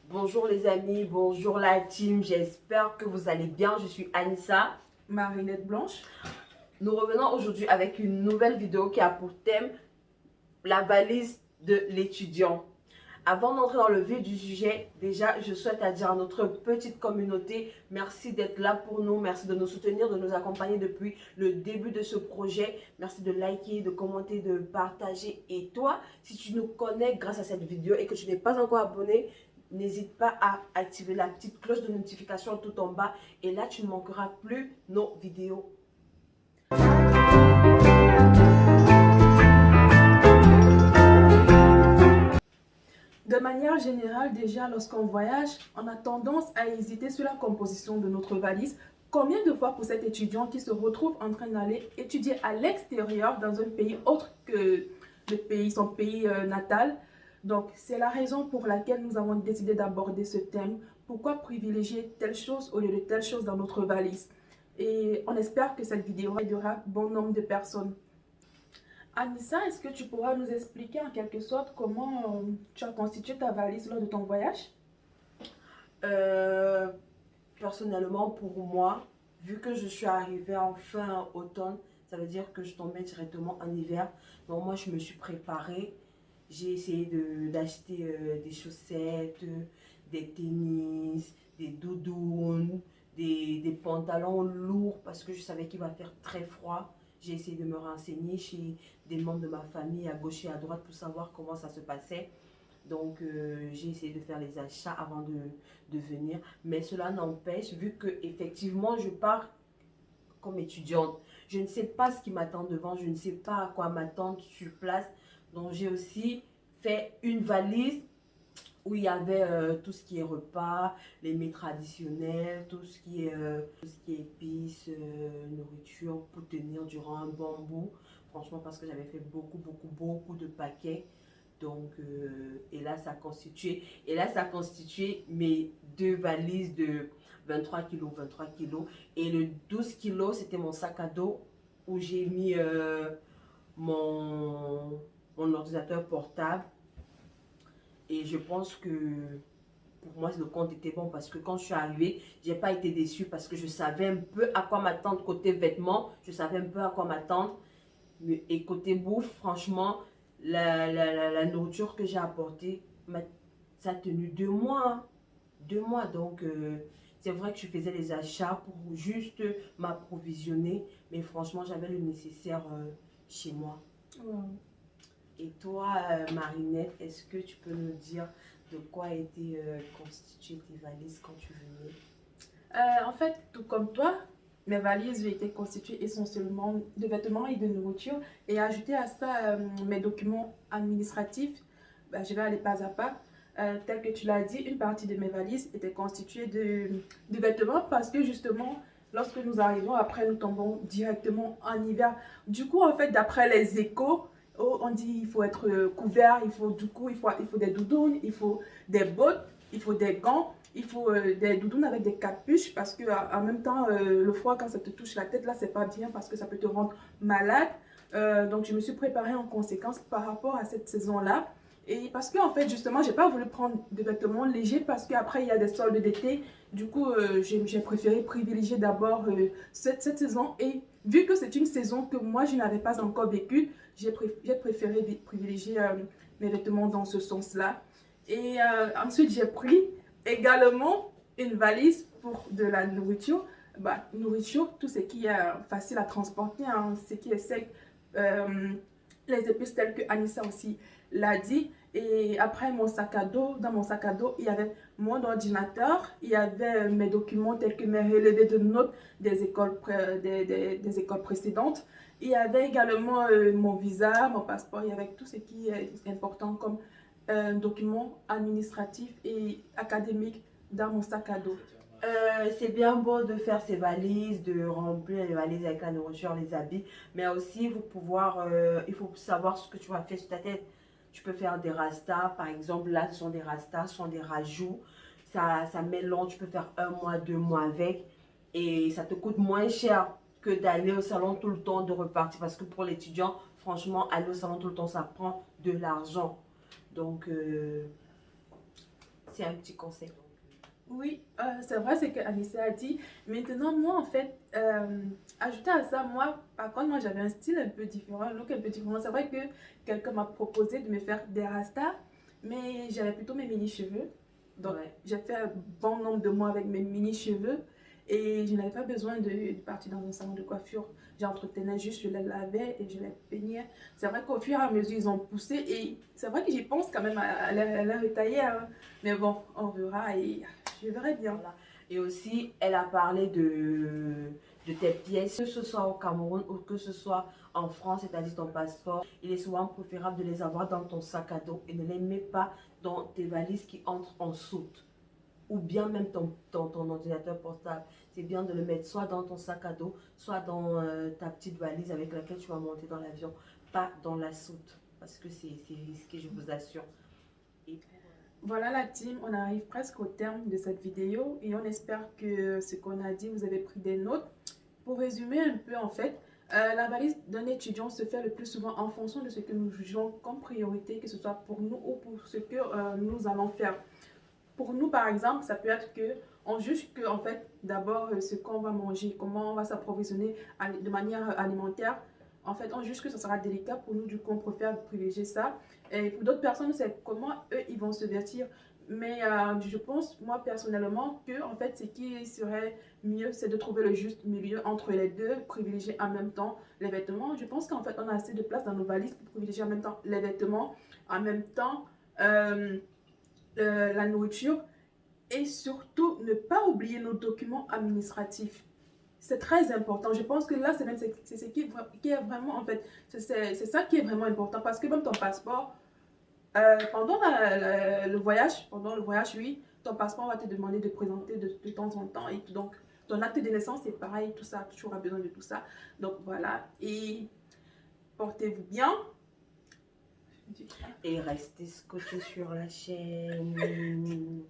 Bonjour les amis, bonjour la team, j'espère que vous allez bien. Je suis Anissa. Marinette Blanche. Nous revenons aujourd'hui avec une nouvelle vidéo qui a pour thème la valise de l'étudiant. Avant d'entrer dans le vif du sujet, déjà, je souhaite à dire à notre petite communauté, merci d'être là pour nous, merci de nous soutenir, de nous accompagner depuis le début de ce projet. Merci de liker, de commenter, de partager. Et toi, si tu nous connais grâce à cette vidéo et que tu n'es pas encore abonné, n'hésite pas à activer la petite cloche de notification tout en bas. Et là, tu ne manqueras plus nos vidéos. De manière générale, déjà, lorsqu'on voyage, on a tendance à hésiter sur la composition de notre valise. Combien de fois pour cet étudiant qui se retrouve en train d'aller étudier à l'extérieur dans un pays autre que son pays natal? Donc, c'est la raison pour laquelle nous avons décidé d'aborder ce thème. Pourquoi privilégier telle chose au lieu de telle chose dans notre valise? Et on espère que cette vidéo aidera bon nombre de personnes. Anissa, est-ce que tu pourras nous expliquer en quelque sorte comment tu as constitué ta valise lors de ton voyage? Euh, Personnellement, pour moi, vu que je suis arrivée en fin automne, ça veut dire que je tombais directement en hiver. Donc moi, je me suis préparée. J'ai essayé d'acheter des chaussettes, des tennis, des doudounes, des pantalons lourds parce que je savais qu'il va faire très froid. J'ai essayé de me renseigner chez des membres de ma famille à gauche et à droite pour savoir comment ça se passait. Donc, j'ai essayé de faire les achats avant de venir. Mais cela n'empêche, vu que effectivement je pars comme étudiante, je ne sais pas ce qui m'attend devant, je ne sais pas à quoi m'attendre sur place. Donc, j'ai aussi fait une valise où il y avait tout ce qui est repas, les mets traditionnels, tout ce qui est épices, nourriture pour tenir durant un bon bout. Franchement, parce que j'avais fait beaucoup de paquets. Donc, et là, ça constituait mes deux valises de 23 kilos. Et le 12 kilos, c'était mon sac à dos où j'ai mis mon ordinateur portable. Et je pense que pour moi, le compte était bon parce que quand je suis arrivée, j'ai pas été déçue parce que je savais un peu à quoi m'attendre côté vêtements. Je savais un peu à quoi m'attendre. Et côté bouffe, franchement, la nourriture que j'ai apportée, ça a tenu 2 mois. 2 mois. Donc, c'est vrai que je faisais les achats pour juste m'approvisionner. Mais franchement, j'avais le nécessaire chez moi. Wow. Et toi, Marinette, est-ce que tu peux nous dire de quoi étaient constituées tes valises quand tu venais? En fait, tout comme toi, mes valises étaient constituées essentiellement de vêtements et de nourriture. Et ajouter à ça mes documents administratifs, je vais aller pas à pas. Tel que tu l'as dit, une partie de mes valises était constituée de vêtements parce que justement, lorsque nous arrivons, après nous tombons directement en hiver. Du coup, en fait, d'après les échos, oh, on dit il faut être couvert, il faut des doudounes, il faut des bottes, il faut des gants. Il faut des doudounes avec des capuches parce que en même temps, le froid, quand ça te touche la tête, là, c'est pas bien parce que ça peut te rendre malade. Donc, je me suis préparée en conséquence par rapport à cette saison-là. Et parce que, en fait, justement, j'ai pas voulu prendre des vêtements légers parce qu'après, il y a des soldes d'été. Du coup, j'ai préféré privilégier d'abord cette saison. Et vu que c'est une saison que moi, je n'avais pas encore vécue, j'ai préféré privilégier mes vêtements dans ce sens-là. Et ensuite, j'ai pris également une valise pour de la nourriture. Nourriture, tout ce qui est facile à transporter, hein, ce qui est sec, euh, les épices telles que Anissa aussi l'a dit. Et après mon sac à dos, dans mon sac à dos, il y avait mon ordinateur, il y avait mes documents tels que mes relevés de notes des écoles, des écoles précédentes. Il y avait également mon visa, mon passeport, il y avait tout ce qui est important comme documents administratifs et académiques dans mon sac à dos. C'est bien beau de faire ses valises, de remplir les valises avec la nourriture, les habits, mais aussi il faut savoir ce que tu vas faire sur ta tête. Tu peux faire des rastas, par exemple, là ce sont des rastas, ce sont des rajouts. Ça mélange, tu peux faire 1 mois, 2 mois avec, et ça te coûte moins cher que d'aller au salon tout le temps, de repartir. Parce que pour l'étudiant, franchement, aller au salon tout le temps, ça prend de l'argent. Donc, c'est un petit conseil. Oui, c'est vrai ce que Anissa a dit. Maintenant, moi, en fait, ajouter à ça, moi, par contre, moi, j'avais un style un peu différent, un look un peu différent. C'est vrai que quelqu'un m'a proposé de me faire des rastas, mais j'avais plutôt mes mini-cheveux. Donc, Ouais. j'ai fait un bon nombre de mois avec mes mini-cheveux et je n'avais pas besoin de partir dans un salon de coiffure. J'entretenais juste, je les lavais et je les peignais. C'est vrai qu'au fur et à mesure, ils ont poussé et c'est vrai que j'y pense quand même à les retailler, hein. Mais bon, on verra et je verrai bien. Voilà. Et aussi, elle a parlé de tes pièces, que ce soit au Cameroun ou que ce soit en France, c'est-à-dire ton passeport. Il est souvent préférable de les avoir dans ton sac à dos et ne les mets pas dans tes valises qui entrent en soute. Ou bien même ton ordinateur portable. C'est bien de le mettre soit dans ton sac à dos, soit dans ta petite valise avec laquelle tu vas monter dans l'avion, pas dans la soute. Parce que c'est risqué, je vous assure. Et Voilà la team, on arrive presque au terme de cette vidéo et on espère que ce qu'on a dit, vous avez pris des notes. Pour résumer un peu en fait, la valise d'un étudiant se fait le plus souvent en fonction de ce que nous jugeons comme priorité, que ce soit pour nous ou pour ce que nous allons faire. Pour nous par exemple, ça peut être que on juge que en fait d'abord ce qu'on va manger, comment on va s'approvisionner de manière alimentaire. En fait, on juge que ça sera délicat pour nous, du coup, on préfère privilégier ça. Et pour d'autres personnes, c'est comment eux, ils vont se vêtir. Mais je pense, moi, personnellement, que en fait, ce qui serait mieux, c'est de trouver le juste milieu entre les deux, privilégier en même temps les vêtements. Je pense qu'en fait, on a assez de place dans nos valises pour privilégier en même temps les vêtements, en même temps euh, la nourriture et surtout ne pas oublier nos documents administratifs. C'est très important. Je pense que là, c'est ce qui est vraiment, en fait, c'est ça qui est vraiment important. Parce que même ton passeport, pendant le voyage, oui, ton passeport va te demander de présenter de temps en temps. Et donc, ton acte de naissance, c'est pareil, tout ça, tu auras besoin de tout ça. Donc, voilà. Et portez-vous bien. et restez scotché sur la chaîne.